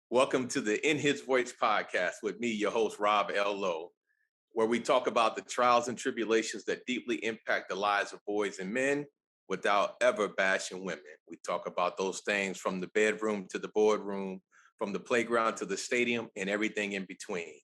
Welcome to the In His Voice podcast with me, your host, Rob L. Lowe, where we talk about the trials and tribulations that deeply impact the lives of boys and men without ever bashing women. We talk about those things from the bedroom to the boardroom, from the playground to the stadium, and everything in between.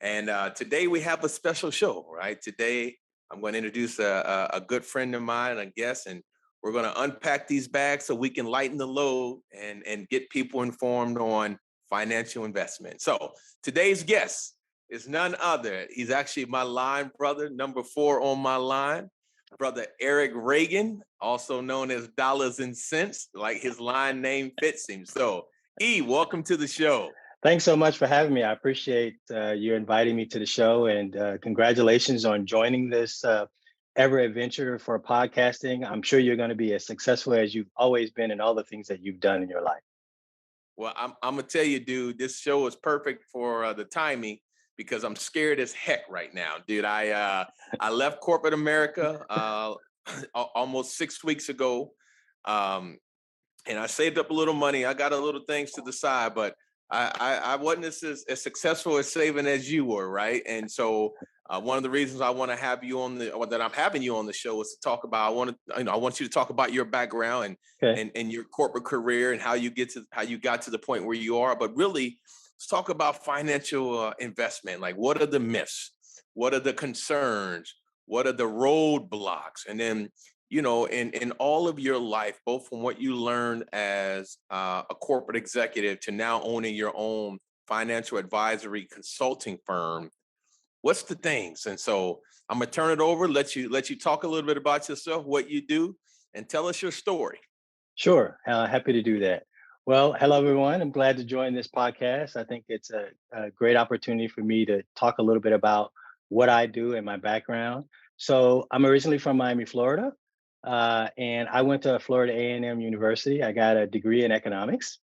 And today we have a special show, right? Today I'm going to introduce a good friend of mine, a guest, and we're going to unpack these bags so we can lighten the load and get people informed on financial investment. So today's guest is none other. He's actually my line brother, number 4 on my line, brother Eric Ragin, also known as Dollars and Cents, like his line name fits him. So, welcome to the show. Thanks so much for having me. I appreciate you inviting me to the show, and congratulations on joining this ever adventure for podcasting. I'm sure you're going to be as successful as you've always been in all the things that you've done in your life. Well, I'm gonna tell you, dude, this show is perfect for the timing because I'm scared as heck right now, dude. I left corporate America almost 6 weeks ago, and I saved up a little money. I got a little things to the side, but I wasn't as successful as saving as you were, right? And so one of the reasons I want to have you on or that I'm having you on the show is to talk about. I want you to talk about your background Okay. and your corporate career and how you got to the point where you are. But really, let's talk about financial investment. Like, what are the myths? What are the concerns? What are the roadblocks? And then in all of your life, both from what you learned as a corporate executive to now owning your own financial advisory consulting firm, what's the things? And so I'm gonna turn it over, let you talk a little bit about yourself, what you do, and tell us your story. Sure. Happy to do that. Well, hello, everyone. I'm glad to join this podcast. I think it's a great opportunity for me to talk a little bit about what I do and my background. So I'm originally from Miami, Florida, and I went to Florida A&M University. I got a degree in economics.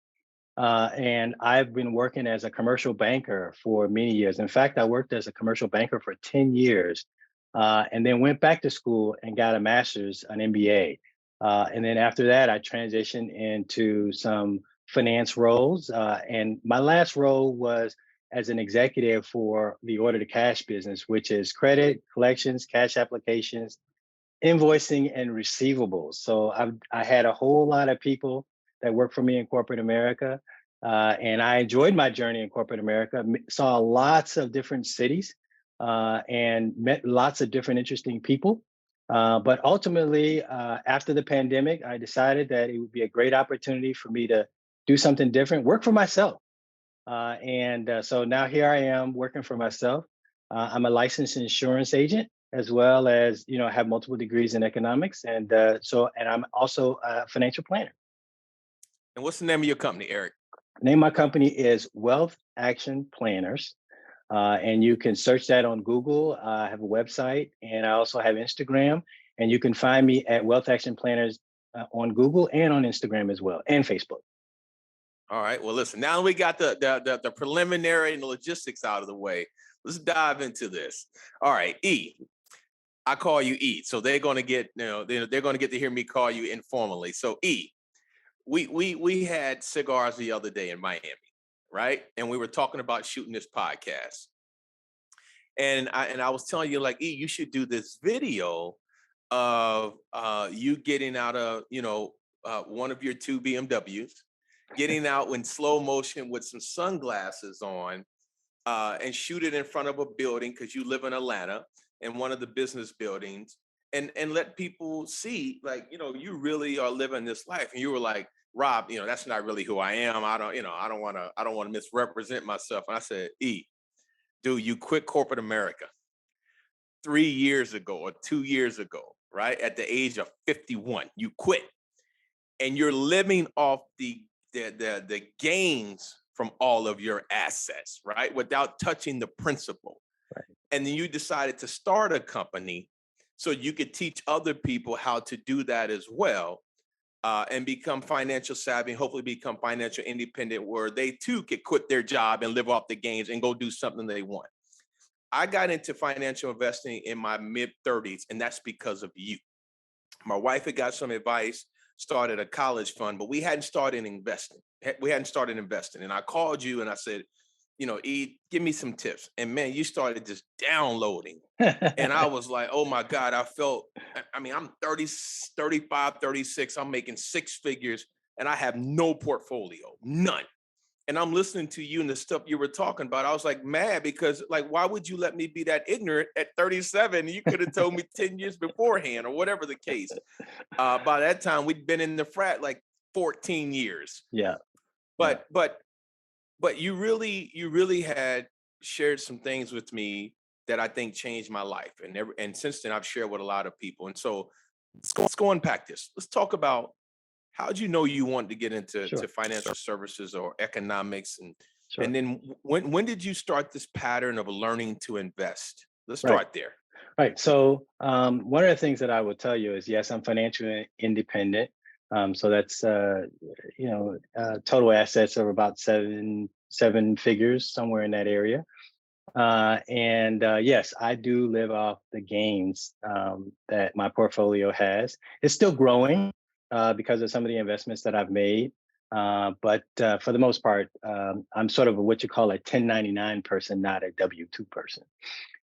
And I've been working as a commercial banker for many years. In fact, I worked as a commercial banker for 10 years, and then went back to school and got a master's, an MBA. And then after that, I transitioned into some finance roles. And my last role was as an executive for the order to cash business, which is credit, collections, cash applications, invoicing, and receivables. So I had a whole lot of people that work for me in corporate America. And I enjoyed my journey in corporate America, saw lots of different cities, and met lots of different interesting people. But ultimately, after the pandemic, I decided that it would be a great opportunity for me to do something different, work for myself. And so now here I am working for myself. I'm a licensed insurance agent, as well as have multiple degrees in economics, and I'm also a financial planner. And what's the name of your company, Eric? Name of my company is Wealth Action Planners, and you can search that on Google. I have a website, and I also have Instagram, and you can find me at Wealth Action Planners on Google and on Instagram as well, and Facebook. All right. Well, listen, now we got the preliminary and the logistics out of the way. Let's dive into this. All right, I call you E. So they're going to get, they're going to get to hear me call you informally. So we had cigars the other day in Miami, right? And we were talking about shooting this podcast. And I was telling you, like, you should do this video of you getting out of, one of your 2 BMWs, getting out in slow motion with some sunglasses on, and shoot it in front of a building because you live in Atlanta, in one of the business buildings, and let people see, like, you really are living this life. And you were like, Rob, that's not really who I am. I don't want to misrepresent myself. And I said, dude, you quit corporate America 3 years ago or 2 years ago, right? At the age of 51, you quit, and you're living off the gains from all of your assets, right? Without touching the principal. Right. And then you decided to start a company so you could teach other people how to do that as well, and become financial savvy, and hopefully become financial independent, where they too could quit their job and live off the gains and go do something they want. I got into financial investing in my mid 30s, and that's because of you. My wife had got some advice started a college fund, but we hadn't started investing. We hadn't started investing. And I called you and I said, E, give me some tips. And man, you started just downloading. And I was like, oh my God, I mean, I'm 30, 35, 36. I'm making six figures and I have no portfolio, none. And I'm listening to you and the stuff you were talking about. I was like mad because like, why would you let me be that ignorant at 37? You could have told me 10 years beforehand or whatever the case. By that time, we'd been in the frat like 14 years. Yeah. But you really had shared some things with me that I think changed my life. And since then I've shared with a lot of people. And so let's go unpack this. Let's talk about how did you know you wanted to get into Sure. financial services or economics, and Sure. then when did you start this pattern of learning to invest? Let's Right. start there. Right. So one of the things that I would tell you is, yes, I'm financially independent. So that's total assets of about seven figures, somewhere in that area. And yes, I do live off the gains that my portfolio has. It's still growing because of some of the investments that I've made. But for the most part, I'm sort of what you call a 1099 person, not a W-2 person.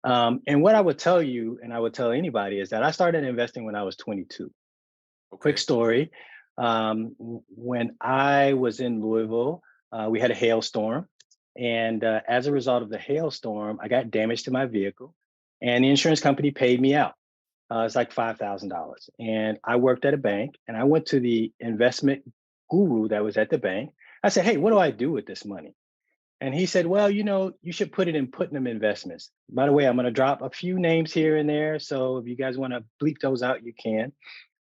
And what I would tell you, and I would tell anybody, is that I started investing when I was 22. Okay. Quick story. When I was in Louisville, we had a hailstorm. And as a result of the hailstorm, I got damage to my vehicle. And the insurance company paid me out. It's like $5,000. And I worked at a bank, and I went to the investment guru that was at the bank. I said, hey, what do I do with this money? And he said, well, you should put it in Putnam Investments. By the way, I'm going to drop a few names here and there. So if you guys want to bleep those out, you can.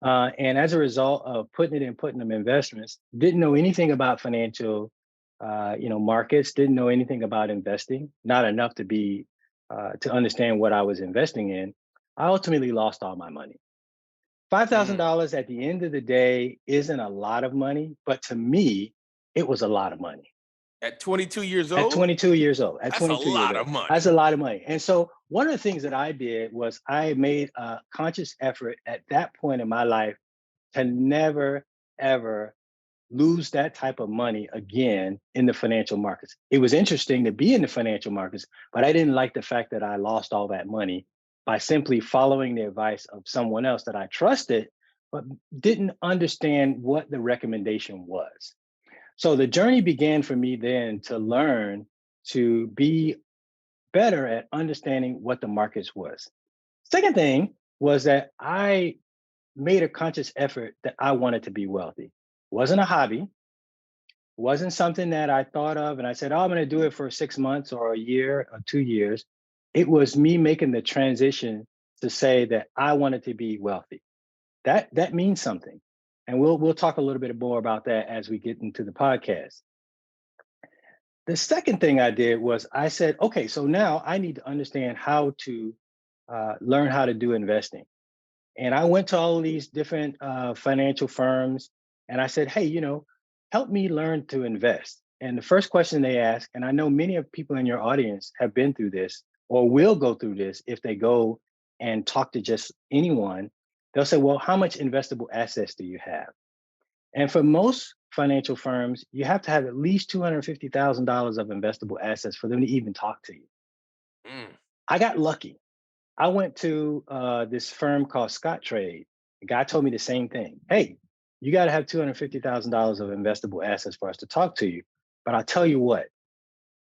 And as a result of putting it in Putnam Investments, didn't know anything about financial, markets, didn't know anything about investing, not enough to understand what I was investing in. I ultimately lost all my money. $5,000 at the end of the day isn't a lot of money, but to me, it was a lot of money. At 22 years old? At 22 years old. At That's 22 a years lot old. of money. That's a lot of money. And so one of the things that I did was I made a conscious effort at that point in my life to never, ever lose that type of money again in the financial markets. It was interesting to be in the financial markets, but I didn't like the fact that I lost all that money by simply following the advice of someone else that I trusted, but didn't understand what the recommendation was. So the journey began for me then to learn to be better at understanding what the markets was. Second thing was that I made a conscious effort that I wanted to be wealthy. Wasn't a hobby, wasn't something that I thought of and I said, oh, I'm going to do it for 6 months or a year or 2 years. It was me making the transition to say that I wanted to be wealthy. That means something. And we'll talk a little bit more about that as we get into the podcast. The second thing I did was I said, okay, so now I need to understand how to learn how to do investing. And I went to all of these different financial firms and I said, hey, help me learn to invest. And the first question they ask, and I know many of people in your audience have been through this or will go through this if they go and talk to just anyone, they'll say, well, how much investable assets do you have? And for most financial firms, you have to have at least $250,000 of investable assets for them to even talk to you. I got lucky. I went to this firm called Scott Trade. The guy told me the same thing. Hey, you got to have $250,000 of investable assets for us to talk to you. But I'll tell you what,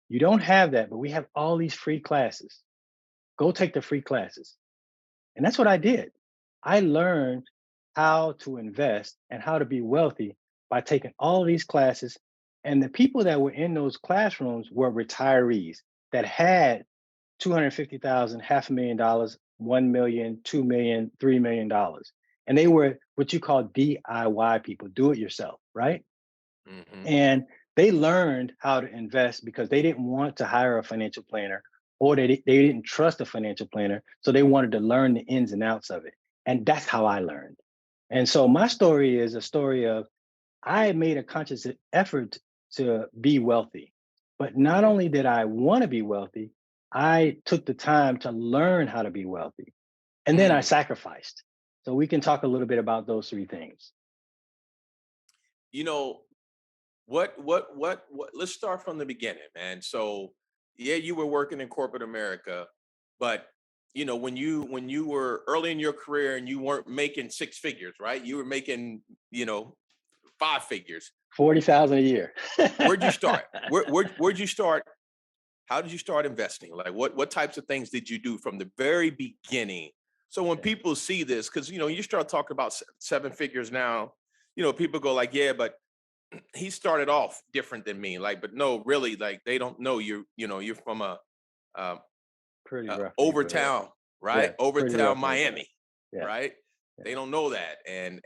you don't have that, but we have all these free classes. Go take the free classes. And that's what I did. I learned how to invest and how to be wealthy by taking all of these classes. And the people that were in those classrooms were retirees that had 250,000, $500,000, 1 million, 2 million, $3 million. And they were what you call DIY people, do it yourself, right? Mm-hmm. And they learned how to invest because they didn't want to hire a financial planner or they didn't trust a financial planner. So they wanted to learn the ins and outs of it. And that's how I learned. And so my story is a story of I made a conscious effort to be wealthy. But not only did I want to be wealthy, I took the time to learn how to be wealthy. And then I sacrificed. So we can talk a little bit about those three things. you know, let's start from the beginning, man. So yeah, you were working in corporate America, but when you were early in your career and you weren't making six figures, right? You were making, you know, five figures. 40,000 a year. Where'd you start? Where'd you start? How did you start investing? Like what types of things did you do from the very beginning? So when Yeah. people see this, because you start talking about seven figures now, people go like, yeah, but he started off different than me. Like, but no, really, like they don't know you're from uh, Pretty roughly put it. Overtown, Yeah, right? pretty Overtown, roughly put it. Miami, Yeah, right? yeah. They don't know that. And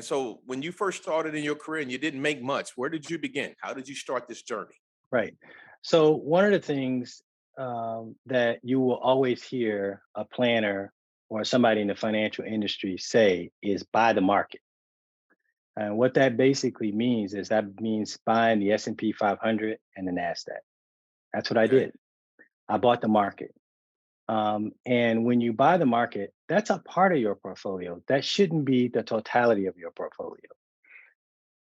so when you first started in your career and you didn't make much, where did you begin? How did you start this journey? Right. So one of the things that you will always hear a planner or somebody in the financial industry say is buy the market. And what that basically means is that means buying the S&P 500 and the Nasdaq. That's what I Okay. did. I bought the market. And when you buy the market, that's a part of your portfolio. That shouldn't be the totality of your portfolio.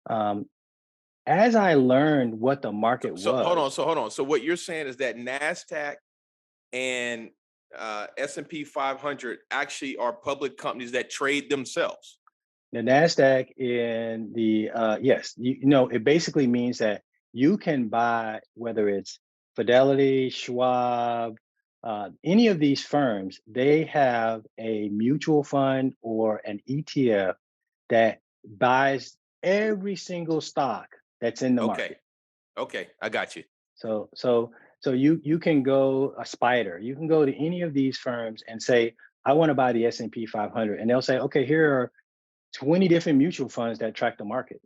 Um, as I learned what the So, market so hold on. was, So hold on. So what you're saying is that Nasdaq and S&P 500 actually are public companies that trade themselves. the Nasdaq and the yes, you know, it basically means that you can buy whether it's Fidelity, Schwab, any of these firms. They have a mutual fund or an ETF that buys every single stock that's in the Okay. market. Okay. I got you. So you can go a spider. You can go to any of these firms and say, I want to buy the S&P 500, and they'll say, okay, here are 20 different mutual funds that track the market.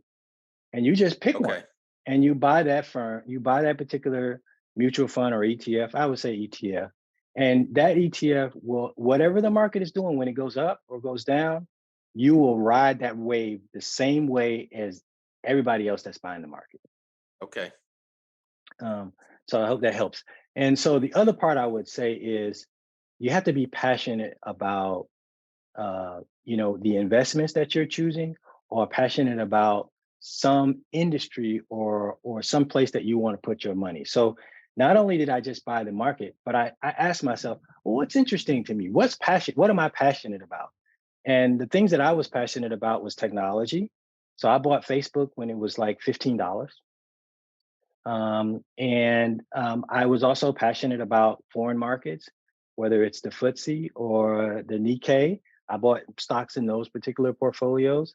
And you just pick one Okay. and you buy that firm, you buy that particular mutual fund or ETF. I would say ETF. And that ETF will, whatever the market is doing when it goes up or goes down, you will ride that wave the same way as everybody else that's buying the market. Okay. Um, so I hope that helps. And so the other part I would say is you have to be passionate about the investments that you're choosing, or passionate about some industry or some place that you want to put your money. So not only did I just buy the market, but I asked myself, well, what's interesting to me? What am I passionate about? And the things that I was passionate about was technology. So I bought Facebook when it was like $15. And I was also passionate about foreign markets, whether it's the FTSE or the Nikkei. I bought stocks in those particular portfolios.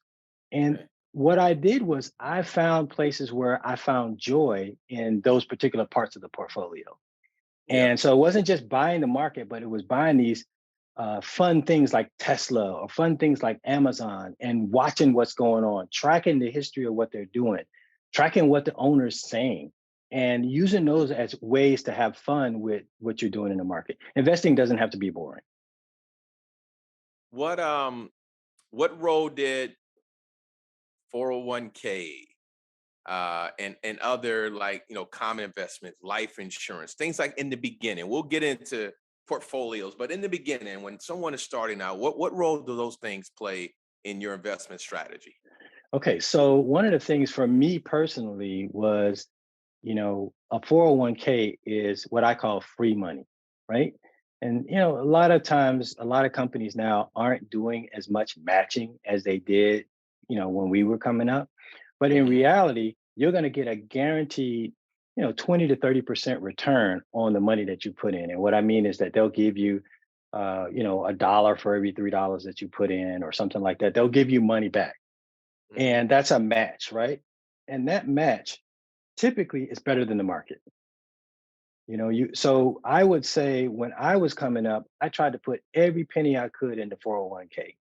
And Okay. what I did was I found places where I found joy in those particular parts of the portfolio. Yeah. And so it wasn't just buying the market, but it was buying these fun things like Tesla or fun things like Amazon and watching what's going on, tracking the history of what they're doing, tracking what the owner's saying, and using those as ways to have fun with what you're doing in the market. Investing doesn't have to be boring. What um what role did 401k and other, like, common investments, life insurance, things like in the beginning? We'll get into portfolios, but in the beginning, when someone is starting out, what role do those things play in your investment strategy? Okay, so one of the things for me personally was, a 401k is what I call free money, right? And a lot of times, a lot of companies now aren't doing as much matching as they did, when we were coming up. But in Hmm. reality, you're going to get a guaranteed, 20 to 30% return on the money that you put in. And what I mean is that they'll give you, a dollar for every $3 that you put in, or something like that. They'll give you money back, Hmm. and that's a match, right? And that match typically is better than the market. So I would say when I was coming up, I tried to put every penny I could into 401k.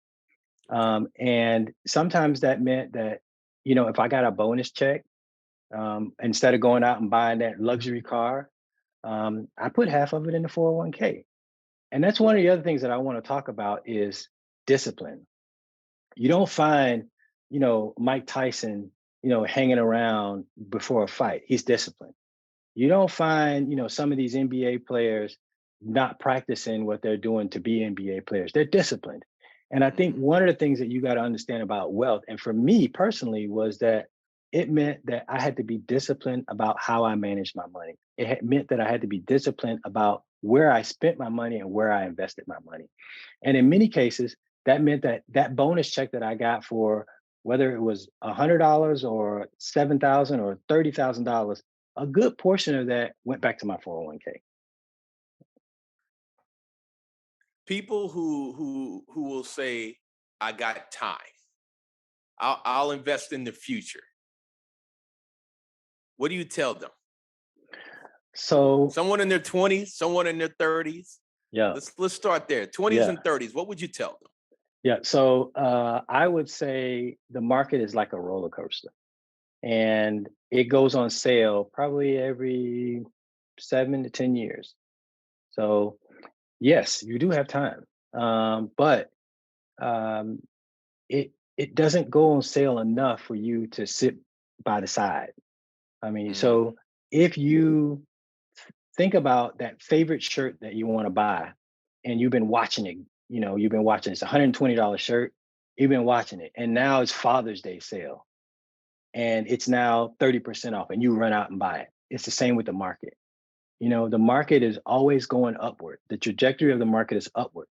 Okay. And sometimes that meant that, if I got a bonus check, instead of going out and buying that luxury car, I put half of it into 401k. And that's one of the other things that I want to talk about is discipline. You don't find, Mike Tyson, hanging around before a fight. He's disciplined. You don't find, some of these NBA players not practicing what they're doing to be NBA players. They're disciplined. And I think Mhm. one of the things that you got to understand about wealth, and for me personally, was that it meant that I had to be disciplined about how I managed my money. Meant that I had to be disciplined about where I spent my money and where I invested my money. And in many cases, that meant that that bonus check that I got for whether it was $100 or 7,000 or $30,000, a good portion of that went back to my 401k. People who will say, "I got time. I'll invest in the future." What do you tell them? So Someone in their 20s, someone in their 30s. yeah, Let's start there. 20s yeah. and 30s. What would you tell them? Yeah. So I would say the market is like a roller coaster, and it goes on sale probably every 7 to 10 years. So yes, you do have time, but um, it doesn't go on sale enough for you to sit by the side. I mean, Mm, so if you think about that favorite shirt that you want to buy, and you've been watching it, you've been watching it's $120 shirt, you've been watching it, and now it's Father's Day sale, and it's now 30% off, and you run out and buy it. It's the same with the market. The market is always going upward. The trajectory of the market is upward.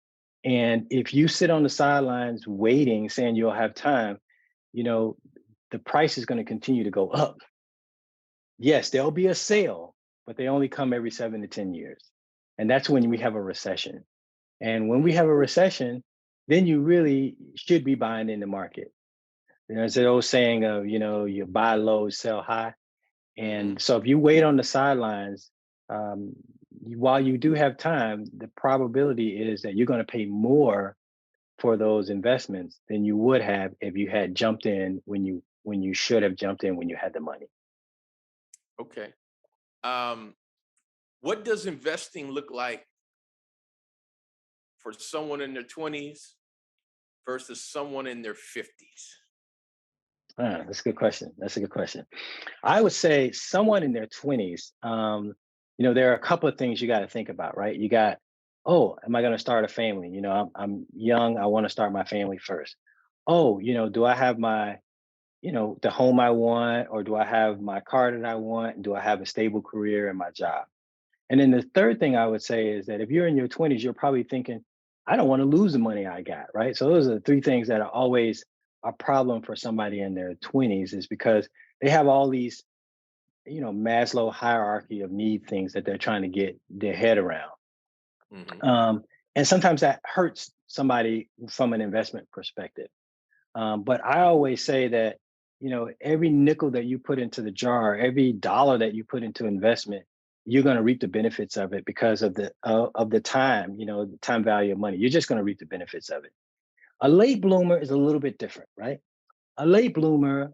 And if you sit on the sidelines waiting, saying you'll have time, you know, the price is going to continue to go up. Yes, there'll be a sale, but they only come every 7 to 10 years. And that's when we have a recession. And when we have a mm, recession, then you really should be buying in the market. There's an old saying of, you buy low, sell high. mhm. And so if you wait on the sidelines, while you do have time, the probability is that you're going to pay more for those investments than you would have if you had jumped in when you should have jumped in when you had the money. Okay. Um, what does investing look like for someone in their 20s versus someone in their 50s? That's a good question. That's a good question. I would say someone in their 20s, there are a couple of things you got to think about, right? You got, oh, am I going to start a family? I'm young. I want to start my family first. Oh, do I have the home I want, or do I have my car that I want? Do I have a stable career in my job? And then the third thing I would say is that if you're in your 20s, you're probably thinking, I don't want to lose the money I got, right? So those are the three things that are always a problem for somebody in their 20s, is because they have all these, Maslow hierarchy of need things that they're trying to get their head around. Mhm. Um, and sometimes that hurts somebody from an investment perspective. But I always say that, every nickel that you put into the jar, every dollar that you put into investment, you're going to reap the benefits of it because of the time, the time value of money. You're just going to reap the benefits of it. A late bloomer is a little bit different, right? A late bloomer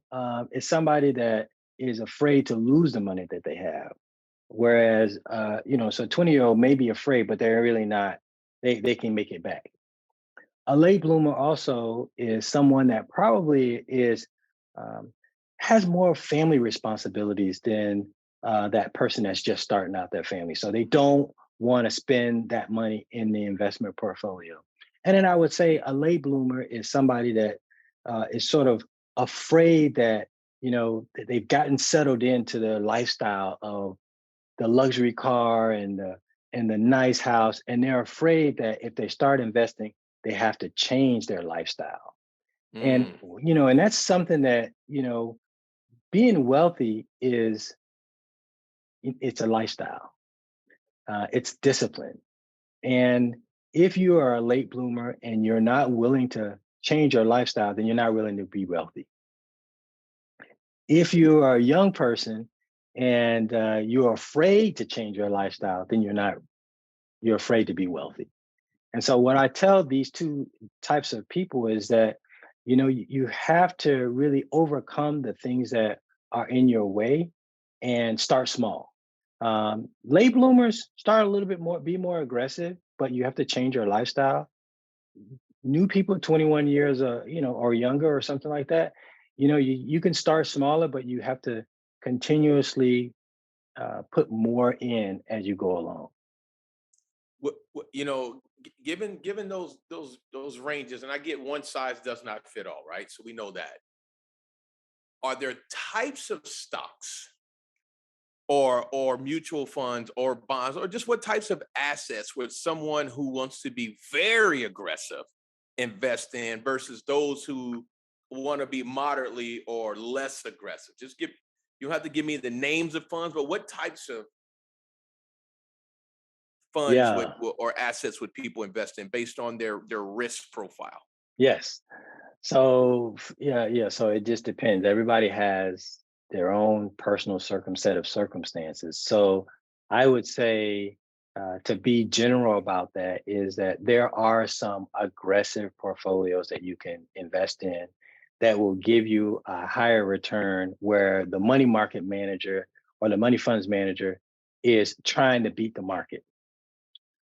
is somebody that is afraid to lose the money that they have. Whereas, so 20-year-old may be afraid, but they're really not. They can make it back. A late bloomer also is someone that probably um, has more family responsibilities than that person that's just starting out their family. So they don't want to spend that money in the investment portfolio. And then I would say a late bloomer is somebody that is sort of afraid that that they've gotten settled into the lifestyle of the luxury car and the nice house, and they're afraid that if they start investing, they have to change their lifestyle. And Mm, and that's something that being wealthy it's a lifestyle. It's discipline. And if you are a late bloomer and you're not willing to change your lifestyle, then you're not willing to be wealthy. If you are a young person and you're afraid to change your lifestyle, then you're afraid to be wealthy. And so what I tell these two types of people is that, you have to really overcome the things that are in your way and start small. Late bloomers start a little bit more, be more aggressive, but you have to change your lifestyle. New people, 21 years, or younger or something like that, you can start smaller, but you have to continuously put more in as you go along. what given those ranges, and I get one size does not fit all, right? So we know that. Are there types of stocks or mutual funds or bonds or just what types of assets would someone who wants to be very aggressive invest in versus those who want to be moderately or less aggressive? Just give you don't have to give me the names of funds, but what types of funds Yeah. or assets would people invest in based on their risk profile? Yes. So yeah. So it just depends. Everybody has their own personal set of circumstances. So I would say to be general about that is that there are some aggressive portfolios that you can invest in that will give you a higher return where the money market manager or the money funds manager is trying to beat the market.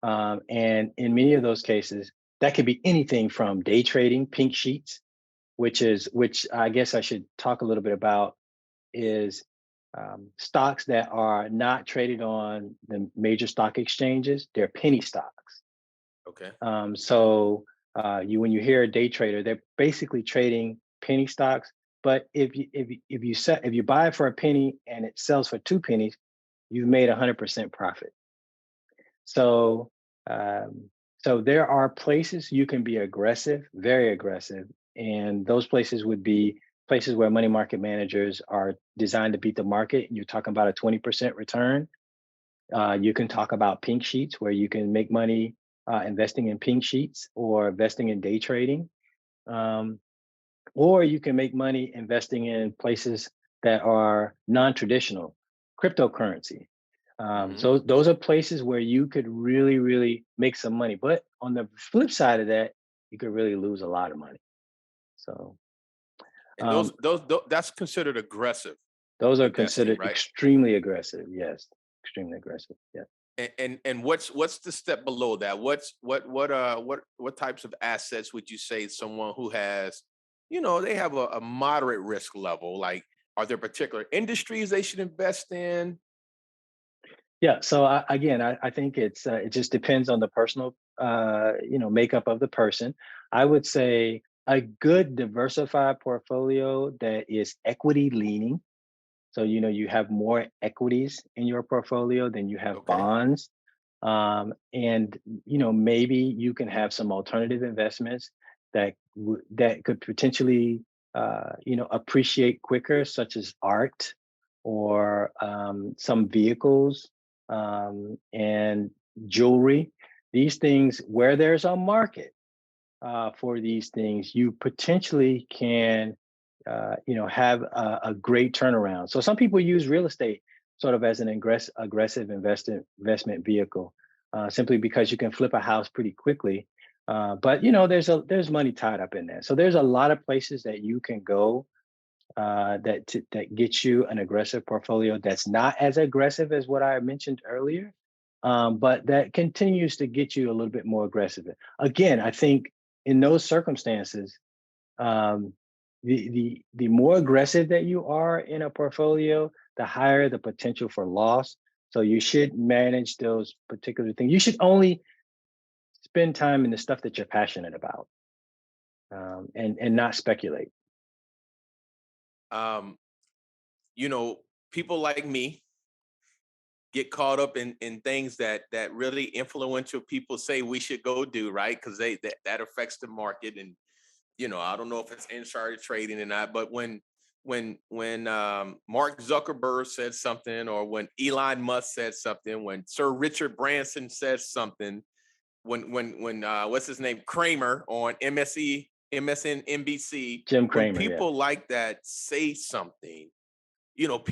And in many of those cases, that could be anything from day trading, pink sheets, which I guess I should talk a little bit about is stocks that are not traded on the major stock exchanges. They're penny stocks. Okay. So when you hear a day trader, they're basically trading penny stocks. But if you buy it for a penny and it sells for 2 pennies, you've made 100% profit. So, um, so there are places you can be aggressive, very aggressive, and those places would be places where money market managers are designed to beat the market. You're talking about a 20% return. You can talk about pink sheets where you can make money investing in pink sheets or investing in day trading. Um, or you can make money investing in places that are non-traditional, cryptocurrency. Hmm. So those are places where you could really, really make some money. But on the flip side of that, you could really lose a lot of money. So And um, that's considered aggressive those are investing, considered right? extremely aggressive. Yes, extremely aggressive. Yeah. And what's the step below that? What types of assets would you say someone who has, they have a moderate risk level? Like, are there particular industries they should invest in? Yeah. So again, I think it just depends on the personal makeup of the person. I would say a good diversified portfolio that is equity leaning. So you have more equities in your portfolio than you have Okay. bonds, and maybe you can have some alternative investments that could potentially appreciate quicker, such as art or some vehicles and jewelry. These things, where there's a market for these things, you potentially can, have a great turnaround. So some people use real estate sort of as an aggressive investment vehicle, simply because you can flip a house pretty quickly. But there's money tied up in there. So there's a lot of places that you can go that gets you an aggressive portfolio that's not as aggressive as what I mentioned earlier, but that continues to get you a little bit more aggressive. Again, I think in those circumstances, um, the more aggressive that you are in a portfolio, the higher the potential for loss. So you should manage those particular things. You should only spend time in the stuff that you're passionate about, and not speculate. Um, you know, People like me get caught up in things that really influential people say we should go do, right? Because that affects the market. And I don't know if it's insider trading or not, but when Mark Zuckerberg said something, or when Elon Musk said something, when Sir Richard Branson says something, when what's his name, Kramer on MSNBC, Jim when Cramer, yeah. people like that say something,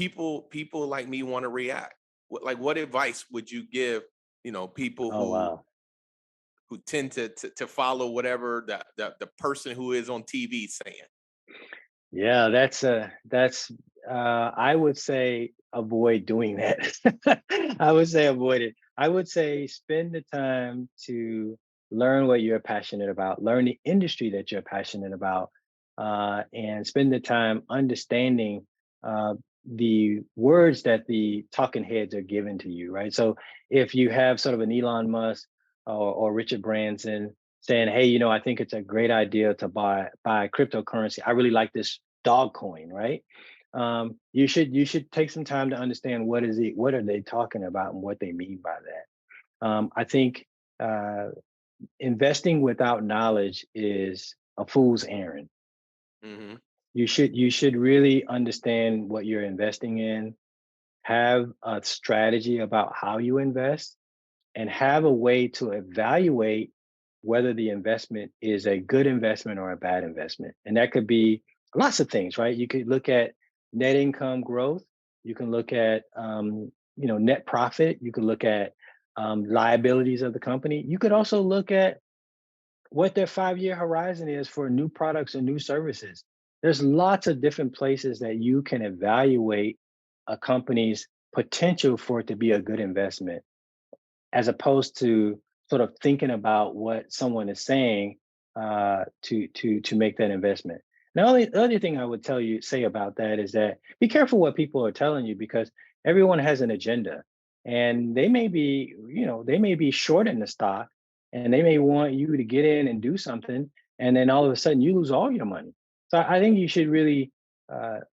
people like me want to react. What advice would you give, people Oh wow. who tend to follow whatever the person who is on TV saying? Yeah, that's I would say avoid doing that. I would say avoid it. I would say spend the time to learn what you're passionate about, learn the industry that you're passionate about, and spend the time understanding uh, the words that the talking heads are giving to you, right? So if you have sort of an Elon Musk or Richard Branson saying, "Hey, I think it's a great idea to buy cryptocurrency. I really like this dog coin, right?" You should take some time to understand what are they talking about and what they mean by that. I think uh, investing without knowledge is a fool's errand. Hmm. You should really understand what you're investing in, have a strategy about how you invest, and have a way to evaluate whether the investment is a good investment or a bad investment. And that could be lots of things, right? You could look at net income growth. You can look at net profit. You could look at liabilities of the company. You could also look at what their 5-year horizon is for new products and new services. There's lots of different places that you can evaluate a company's potential for it to be a good investment, as opposed to sort of thinking about what someone is saying to make that investment. Now, the other thing I would say about that is that be careful what people are telling you, because everyone has an agenda, and they may be short in the stock, and they may want you to get in and do something, and then all of a sudden you lose all your money. So I think you should really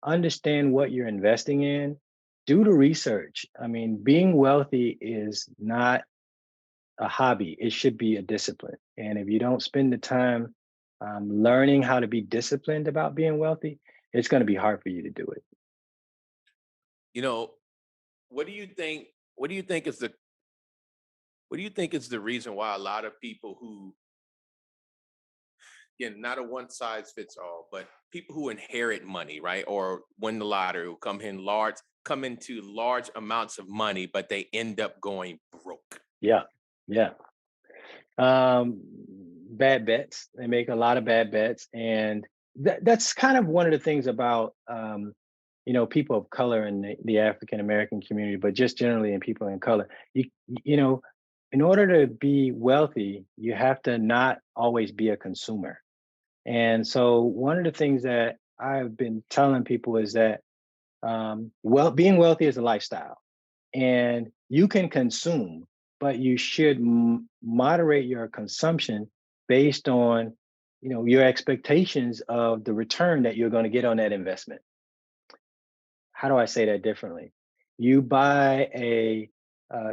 understand what you're investing in. Do the research. I mean, being wealthy is not a hobby. It should be a discipline. And if you don't spend the time learning how to be disciplined about being wealthy, it's going to be hard for you to do it. You know, what do you think? What do you think is the what do you think is the reason why a lot of people who, again, not a one size fits all, but people who inherit money, right, or win the lottery, who come into large amounts of money, but they end up going broke. Yeah, yeah. Um, Bad bets. They make a lot of bad bets, and that's kind of one of the things about people of color in the African American community, but just generally in people in color. You know, in order to be wealthy, you have to not always be a consumer. And so one of the things that I've been telling people is that being wealthy is a lifestyle, and you can consume, but you should moderate your consumption based on, your expectations of the return that you're going to get on that investment. How do I say that differently? You buy a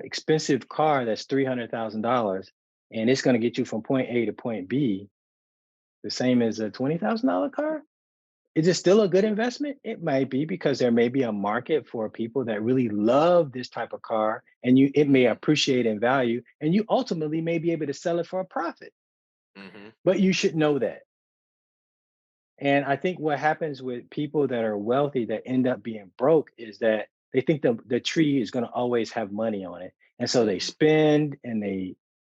expensive car that's $300,000, and it's going to get you from point A to point B, the same as a $20,000 car. Is it still a good investment? It might be, because there may be a market for people that really love this type of car, and it may Hmm. appreciate in value, and you ultimately may be able to sell it for a profit. Hmm. But you should know that. And I think what happens with people that are wealthy that end up being broke is that they think the tree is going to always have money on it. And so they Hmm. spend and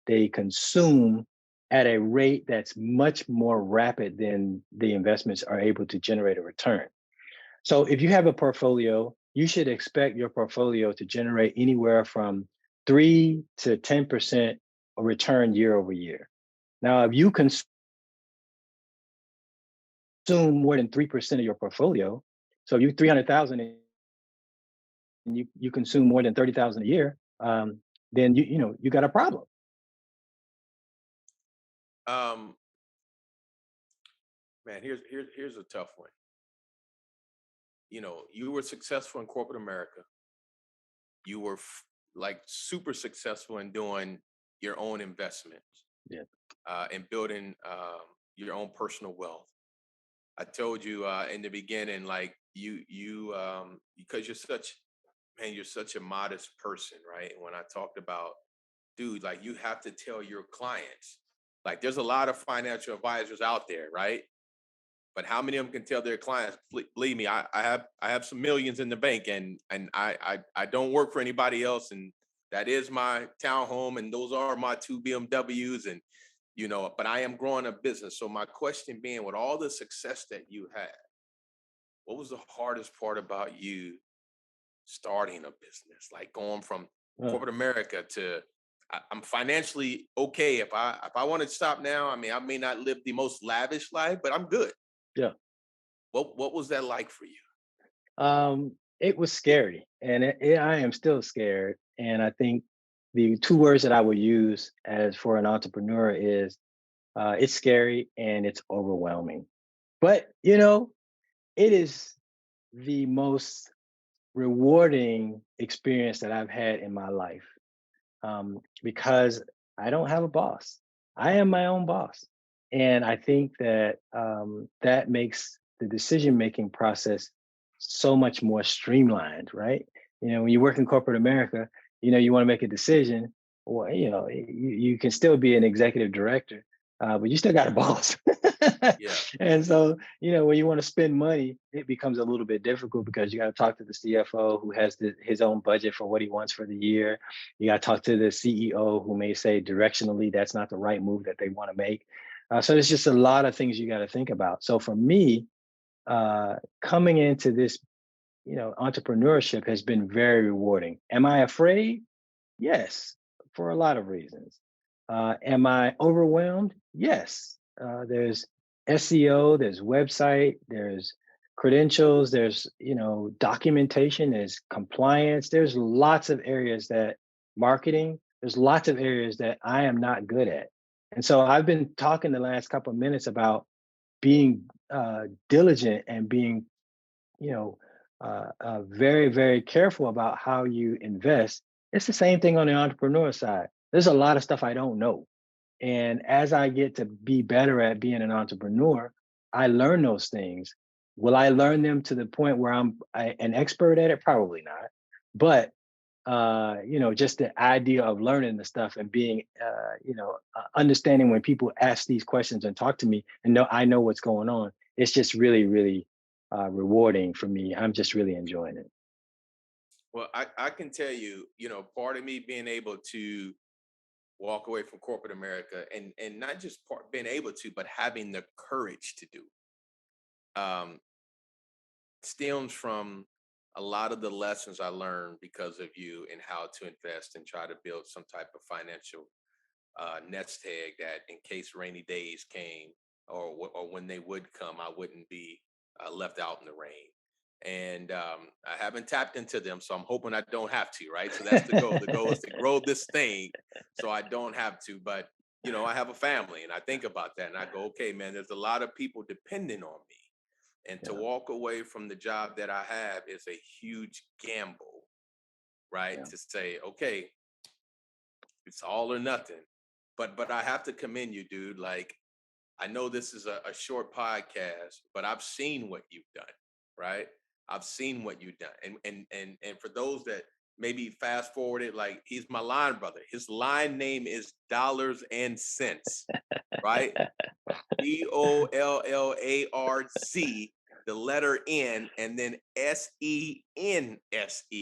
they consume at a rate that's much more rapid than the investments are able to generate a return. So if you have a portfolio, you should expect your portfolio to generate anywhere from 3 to 10% return year over year. Now, if you consume more than 3% of your portfolio, so you 300,000 and you consume more than 30,000 a year, then you got a problem. Um, man, here's a tough one. You were successful in corporate America. You were like super successful in doing your own investments, Yeah. and building your own personal wealth. I told you in the beginning, like because you're such a modest person, right? When I talked about, dude, like you have to tell your clients, like there's a lot of financial advisors out there, right? But how many of them can tell their clients, believe me, I have some millions in the bank, and I don't work for anybody else, and that is my townhome, and those are my two BMWs, and but I am growing a business. So my question being, with all the success that you had, what was the hardest part about you starting a business, like going from Uh, corporate America to I'm financially okay. If I want to stop now, I mean, I may not live the most lavish life, but I'm good. yeah. What was that like for you? It was scary, and I am still scared. And I think the two words that I would use as for an entrepreneur is it's scary and it's overwhelming. But it is the most rewarding experience that I've had in my life, because I don't have a boss. I am my own boss. And I think that that makes the decision making process so much more streamlined, right? When you work in corporate America, you want to make a decision, or, you can still be an executive director, but you still got a boss. Yeah. And so, when you want to spend money, it becomes a little bit difficult because you got to talk to the CFO who has his own budget for what he wants for the year. You got to talk to the CEO who may say directionally that's not the right move that they want to make. So there's just a lot of things you got to think about. So for me, coming into this, entrepreneurship has been very rewarding. Am I afraid? Yes, for a lot of reasons. Am I overwhelmed? Yes. There's SEO, there's website, there's credentials, there's documentation, there's compliance. There's lots of areas that marketing. There's lots of areas that I am not good at, and so I've been talking the last couple of minutes about being diligent and being very, very careful about how you invest. It's the same thing on the entrepreneur side. There's a lot of stuff I don't know. And as I get to be better at being an entrepreneur, I learn those things. Will I learn them to the point where an expert at it? Probably not. But just the idea of learning the stuff and being, understanding when people ask these questions and talk to me and know I know what's going on. It's just really, really rewarding for me. I'm just really enjoying it. Well, I can tell you, part of me being able to walk away from corporate America and not just being able to, but having the courage to do, um, stems from a lot of the lessons I learned because of you and how to invest and try to build some type of financial nest egg that in case rainy days came or when they would come, I wouldn't be left out in the rain. And I haven't tapped into them, so I'm hoping I don't have to. Right, so that's the goal. The goal is to grow this thing, so I don't have to. But I have a family, and I think about that, and I go, okay, man, there's a lot of people depending on me, and to Yeah, walk away from the job that I have is a huge gamble. Right, yeah, to say, okay, it's all or nothing. But I have to commend you, dude. Like, I know this is a short podcast, but I've seen what you've done, right? I've seen what you've done. And for those that maybe fast forwarded, like he's my line brother. His line name is Dollars and Cents, right? DOLLARZ, the letter N, and then SENSE,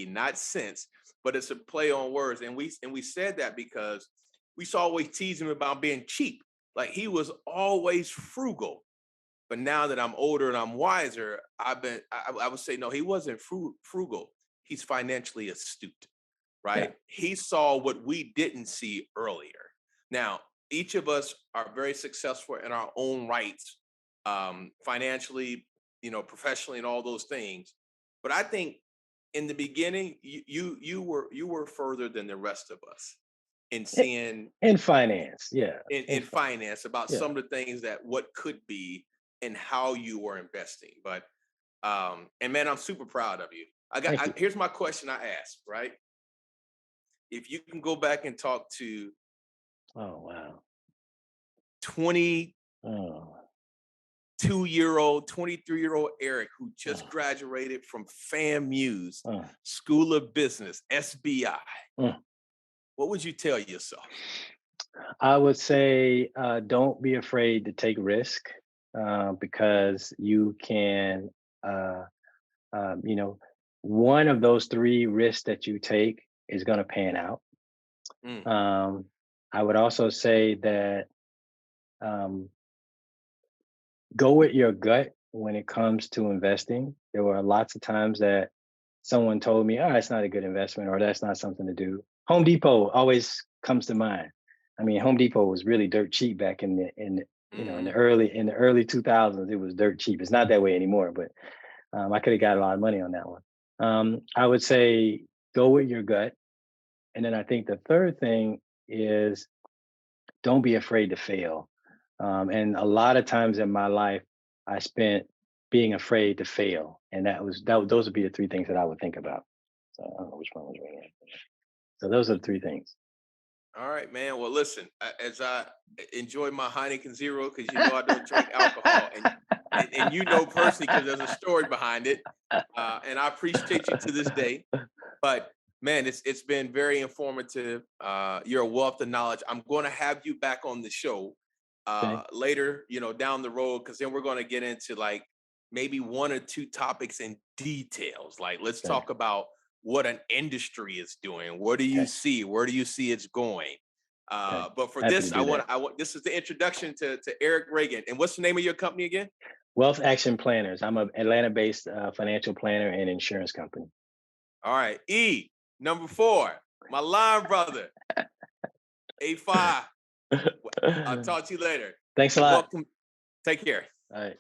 not sense, but it's a play on words. And we said that because we used to always tease him about being cheap. Like he was always frugal. But now that I'm older and I'm wiser, I would say no, he wasn't frugal. He's financially astute, yeah, right? He saw what we didn't see earlier. Now, each of us are very successful in our own rights, financially, professionally, and all those things. But I think in the beginning, you were further than the rest of us in I- seeing in finance, yeah, in finance about yeah. some of the things that what could be and how you were investing. But and man, I'm super proud of you. Thank you. Here's my question I asked, right? If you can go back and talk to Oh wow. 22-year-old, Oh, 23-year-old Eric, who just oh, graduated from FAMU's oh, School of Business, SBI, oh. what would you tell yourself? I would say don't be afraid to take risk, because you can, uh, you know, one of those three risks that you take is going to pan out. Mm, Um, I would also say that um, go with your gut when it comes to investing. There were lots of times that someone told me, "Oh, it's not a good investment," or "That's not something to do." Home Depot always comes to mind. I mean, Home Depot was really dirt cheap back in the mhm. early 2000s. It was dirt cheap. It's not that way anymore, but I could have got a lot of money on that one. I would say go with your gut And then I think the third thing is don't be afraid to fail. And a lot of times in my life, I spent being afraid to fail, and those would be the three things that I would think about. So I don't know which one was ringing. So those are the three things. All right, man. Well, listen, as I enjoy my Heineken Zero, because you know I don't drink alcohol, and you know personally because there's a story behind it, and I appreciate you to this day. But man, it's been very informative. You're a wealth of knowledge. I'm going to have you back on the show Okay. later, down the road, because then we're going to get into like maybe one or two topics in details. Like, let's Okay. talk about what an industry is doing. What do you Okay. see? Where do you see it's going? Okay. But for Happy to this, do that. I want this is the introduction to Eric Ragin. And what's the name of your company again? Wealth Action Planners. I'm a Atlanta-based financial planner and insurance company. All right, number 4, my line brother, A5. I'll talk to you later. Thanks a And lot. welcome. Take care. All right.